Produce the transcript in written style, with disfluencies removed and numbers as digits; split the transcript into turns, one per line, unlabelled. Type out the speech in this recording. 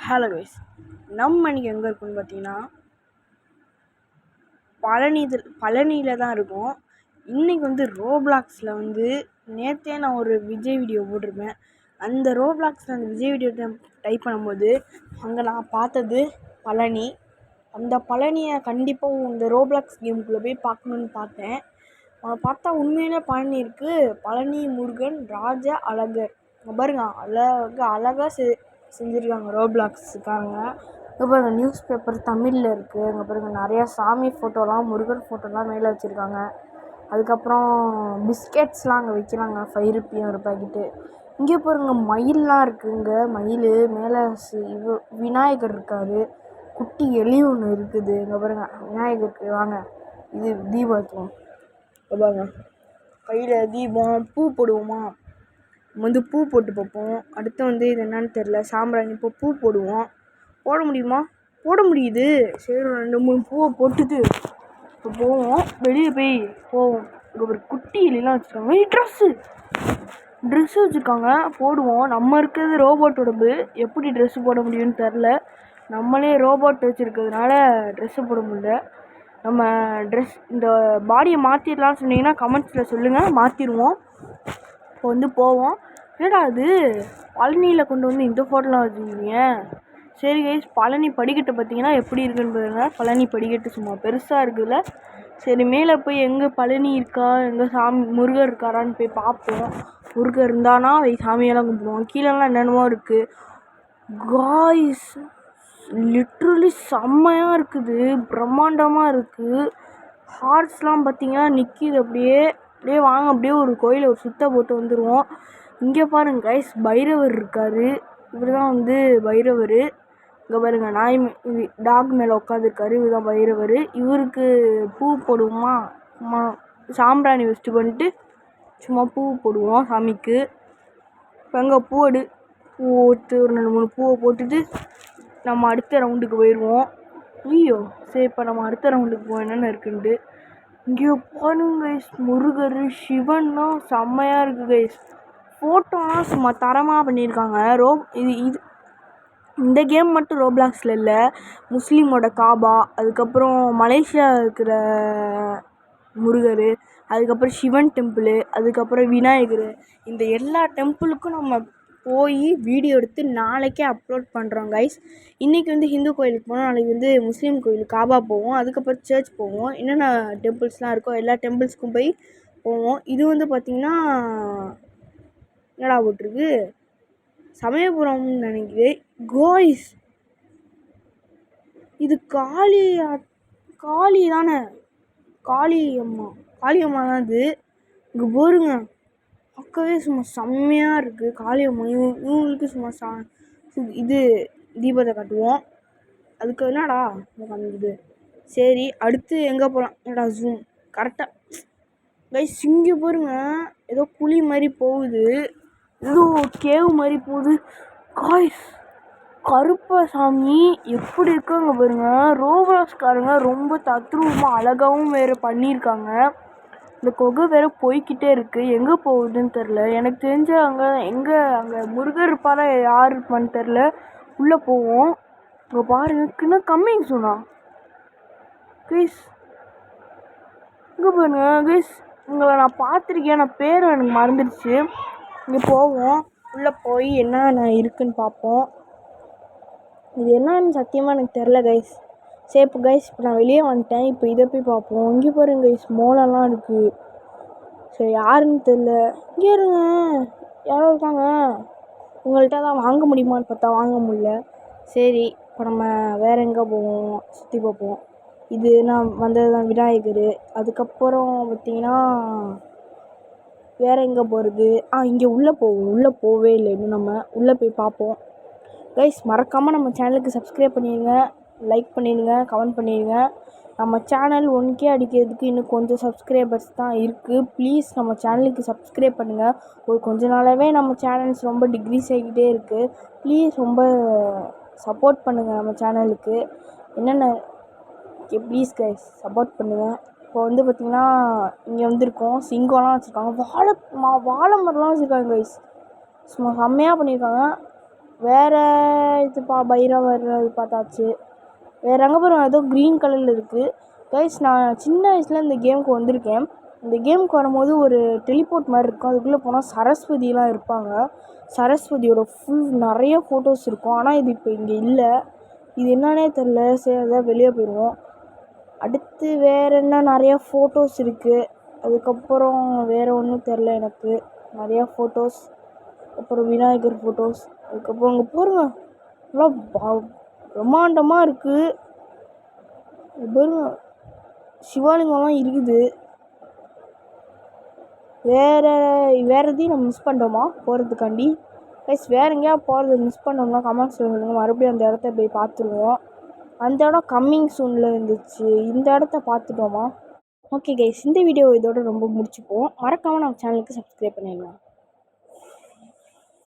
Hello guys, நம்ம இன்றைக்கி எங்கே இருக்குன்னு பார்த்தீங்கன்னா பழனியில் தான் இருக்கும். இன்றைக்கி வந்து ரோப்ளாக்ஸில் வந்து நேற்றே நான் ஒரு விஜய் வீடியோ போட்டிருப்பேன். அந்த ரோப்ளாக்ஸில் அந்த விஜய் வீடியோ டைப் பண்ணும்போது அங்கே நான் பார்த்தது பழனி. அந்த பழனியை கண்டிப்பாக இந்த ரோப்ளாக்ஸ் கேமுக்குள்ளே போய் பார்க்கணுன்னு பார்த்தேன். பார்த்தா உண்மையிலே பழனி இருக்குது. பழனி முருகன் ராஜ அழகர் பாருங்க, அழகாக செஞ்சுருக்காங்க ரோப்ளாக்ஸுக்காங்க. இங்கே பாருங்கள், நியூஸ் பேப்பர் தமிழில் இருக்குது. இங்கே பாருங்கள், நிறையா சாமி ஃபோட்டோலாம் முருகன் ஃபோட்டோலாம் மேலே வச்சுருக்காங்க. அதுக்கப்புறம் பிஸ்கெட்ஸ்லாம் அங்கே விற்கிறாங்க, 5 ரூபி ஒரு பாக்கெட்டு. இங்கே பாருங்கள், மயிலெலாம் இருக்குது. இங்கே மயில் மேலே விநாயகர் இருக்கார். குட்டி எலி ஒன்று இருக்குது. இங்கே பாருங்கள், விநாயகருக்கு வாங்க இது தீபம் வைக்கணும். பாருங்க, கையில் தீபம் பூ போடுவோமா, வந்து பூ போட்டு பார்ப்போம். அடுத்து வந்து இது என்னன்னு தெரில, சாம்பிராணி. இப்போ பூ போடுவோம். போட முடியுமா? போட முடியுது. சரி, 2-3 பூவை போட்டுட்டு இப்போ போவோம். வெளியே போவோம். இங்கே ஒரு குட்டி எலிலாம் வச்சுருக்காங்க. ட்ரெஸ்ஸு வச்சுருக்காங்க, போடுவோம். நம்ம இருக்கிறது ரோபோட் உடம்பு, எப்படி ட்ரெஸ்ஸு போட முடியும்னு தெரில. நம்மளே ரோபோட் வச்சுருக்கிறதுனால ட்ரெஸ்ஸு போட முடியல. நம்ம ட்ரெஸ் இந்த பாடியை மாற்றிடலான்னு சொன்னீங்கன்னா கமெண்ட்ஸில் சொல்லுங்கள், மாற்றிடுவோம். இப்போ வந்து போவோம். என்னடா அது பழனியில் கொண்டு வந்து இந்த ஃபோட்டோலாம் வச்சுருக்கீங்க? சரி கைஸ், பழனி படிக்கட்டு பார்த்தீங்கன்னா எப்படி இருக்குன்னு பாருங்க. பழனி படிக்கட்டு சும்மா பெருசாக இருக்குதுல்ல. சரி, மேலே போய் எங்கே பழனி இருக்கா, எங்கே சாமி முருகர் இருக்காரான்னு போய் பார்ப்போம். முருகர் இருந்தானா சாமியெல்லாம் கும்பிடுவோம். கீழெல்லாம் என்னென்னமோ இருக்குது காய்ஸ். லிட்ரலி செம்மையாக இருக்குது, பிரம்மாண்டமாக இருக்குது. ஹார்ஸ்லாம் பார்த்தீங்கன்னா நிற்கிது. அப்படியே வாங்க, அப்படியே ஒரு கோயிலை ஒரு சுத்த போட்டு வந்துடுவோம். இங்கே பாருங்க கைஸ், பைரவர் இருக்கார். இவர் தான் வந்து பைரவர். இங்கே பாருங்க, இது டாக் மேலே உட்காந்துருக்காரு. இவர் தான் பைரவர். இவருக்கு பூ போடுவோமா, சாம்பிராணி வச்சுட்டு பண்ணிட்டு சும்மா பூ போடுவோம் சாமிக்கு. இப்போ பூ போட்டு ஒரு 2-3 பூவை போட்டுட்டு நம்ம அடுத்த ரவுண்டுக்கு போயிடுவோம். ஐயோ சரி, இப்போ நம்ம அடுத்த ரவுண்டுக்கு போவோம் என்னென்ன இருக்குன்ட்டு. இங்கே பாருங்க கைஸ், முருகர் சிவன்லாம் செம்மையாக இருக்குது கைஸ். ஃபோட்டோலாம் சும்மா தரமாக பண்ணியிருக்காங்க. இது இந்த கேம் மட்டும் ரோப்ளாக்ஸில் இல்லை, முஸ்லீமோட காபா, அதுக்கப்புறம் மலேசியா இருக்கிற முருகர், அதுக்கப்புறம் சிவன் டெம்பிள், அதுக்கப்புறம் விநாயகர், இந்த எல்லா டெம்பிளுக்கும் நம்ம போய் வீடியோ எடுத்து நாளைக்கே அப்லோட் பண்ணுறோம் கைஸ். இன்றைக்கி வந்து ஹிந்து கோயிலுக்கு போவோம், நாளைக்கு வந்து முஸ்லீம் கோயிலுக்கு காபா போவோம், அதுக்கப்புறம் சர்ச் போவோம். என்னென்ன டெம்பிள்ஸ்லாம் இருக்கோ எல்லா டெம்பிள்ஸ்க்கும் போவோம். இது வந்து பார்த்திங்கன்னா என்னடா போட்டிருக்கு, சமயபுரம்னு நினைக்கிறேன் காய்ஸ். இது காளி தானே, காளியம்மா தான் இது. இங்கே போருங்க, பார்க்கவே சும்மா செம்மையாக இருக்குது காளியம்மா. இவங்களுக்கு சும்மா இது தீபத்தை காட்டுவோம். அதுக்கு என்னடா காமிக்குது. சரி, அடுத்து எங்கே போகலாம், என்னடா ஜூம் கரெக்டாக கைஸ். இங்கே பாருங்க, ஏதோ குழி மாதிரி போகுது, ஏதோ கேவு மாதிரி போகுது காய்ஸ். கருப்பசாமி எப்படி இருக்காங்க பாருங்க. ரோப்ளாக்ஸ்காரங்க ரொம்ப தத்ரூபமாக அழகாகவும் வேறு பண்ணியிருக்காங்க. இந்த குகை வேறு போய்கிட்டே இருக்குது, எங்கே போகுதுன்னு தெரில. எனக்கு தெரிஞ்ச அங்கே முருகர் இருப்பாரா யார் இருப்பான்னு தெரில. உள்ளே போவோம். இங்கே பாருங்க, கம்மிங் சொன்னா கைஸ். இங்கே பாருங்க கைஸ், உங்களை நான் பார்த்துருக்கேன், நான் பேர் எனக்கு மறந்துடுச்சு. இங்கே போவோம், உள்ளே போய் என்ன இருக்குன்னு பார்ப்போம். இது என்னன்னு சத்தியமாக எனக்கு தெரில கைஸ். சரி இப்போ கைஸ், இப்போ நான் வெளியே வந்துட்டேன். இப்போ இதை போய் பார்ப்போம். இங்கே பாருங்க கைஸ், மோளம்லாம் இருக்குது. சரி, யாருன்னு தெரில. இங்கே இருங்க, யாரோ இருக்காங்க. உங்கள்கிட்ட தான் வாங்க முடியுமான்னு பார்த்தா வாங்க முடியல. சரி, இப்போ நம்ம வேறு எங்கே போவோம், சுற்றி பார்ப்போம். இது நான் வந்தது தான் விநாயகர். அதுக்கப்புறம் பார்த்திங்கன்னா வேறு எங்கே போகிறது, இங்கே உள்ளே போவோம். உள்ளே போகவே இல்லை இன்னும், நம்ம உள்ளே போய் பார்ப்போம். கைஸ், மறக்காமல் நம்ம சேனலுக்கு சப்ஸ்கிரைப் பண்ணிடுங்க, லைக் பண்ணிடுங்க, கமெண்ட் பண்ணிடுங்க. நம்ம சேனல் 1K அடிக்கிறதுக்கு இன்னும் கொஞ்சம் சப்ஸ்கிரைபர்ஸ் தான் இருக்குது. ப்ளீஸ் நம்ம சேனலுக்கு சப்ஸ்கிரைப் பண்ணுங்கள். ஒரு கொஞ்ச நாளாகவே நம்ம சேனல்ஸ் ரொம்ப டிக்ரீஸ் ஆகிக்கிட்டே இருக்குது. ப்ளீஸ் ரொம்ப சப்போர்ட் பண்ணுங்கள் நம்ம சேனலுக்கு. என்னென்ன ப்ளீஸ் கைஸ் சப்போர்ட் பண்ணுங்கள். இப்போ வந்து பார்த்திங்கன்னா இங்கே வந்துருக்கோம், சிங்கம்லாம் வச்சுருக்காங்க, வாழை மரம்லாம் வச்சுருக்காங்க கைஸ். சும்மா செம்மையாக பண்ணியிருக்காங்க. வேறு இது பைரவர் அது பார்த்தாச்சு. வேறு அங்கே பாருங்க ஏதோ க்ரீன் கலரில் இருக்குது. கைஸ் நான் சின்ன வயசில் இந்த கேமுக்கு வந்திருக்கேன். இந்த கேமுக்கு வரும்போது ஒரு டெலிபோர்ட் மாதிரி இருக்கும். அதுக்குள்ளே போனால் சரஸ்வதியெலாம் இருப்பாங்க. சரஸ்வதியோட ஃபுல் நிறைய ஃபோட்டோஸ் இருக்கும். ஆனால் இது இப்போ இங்கே இல்லை. இது என்னன்னே தெரில. சரி அதான் வெளியே போயிடுவோம். அடுத்து வேறு என்ன நிறையா ஃபோட்டோஸ் இருக்குது. அதுக்கப்புறம் வேறு ஒன்றும் தெரில எனக்கு. நிறையா ஃபோட்டோஸ், அப்புறம் விநாயகர் ஃபோட்டோஸ். அதுக்கப்புறம் அங்கே பாருங்க எல்லாம் பிரம்மாண்டமாக இருக்குது. பாருங்க சிவாலிங்கம்லாம் இருக்குது. வேறு எதையும் நம்ம மிஸ் பண்ணிட்டோமா போகிறதுக்காண்டி? கைஸ் வேறு எங்கேயா போகிறது மிஸ் பண்ணோம்னா கமெண்ட்ஸ் சொல்லுங்கள். மறுபடியும் அந்த இடத்த போய் பார்த்துருவோம். அந்த இடம் கம்மிங் சூனில் இருந்துச்சு. இந்த இடத்த பார்த்துட்டோமா? ஓகே கைஸ், இந்த வீடியோ இதோட ரொம்ப முடிச்சுப்போம். மறக்காமல் நம்ம சேனலுக்கு சப்ஸ்கிரைப் பண்ணிடுங்க.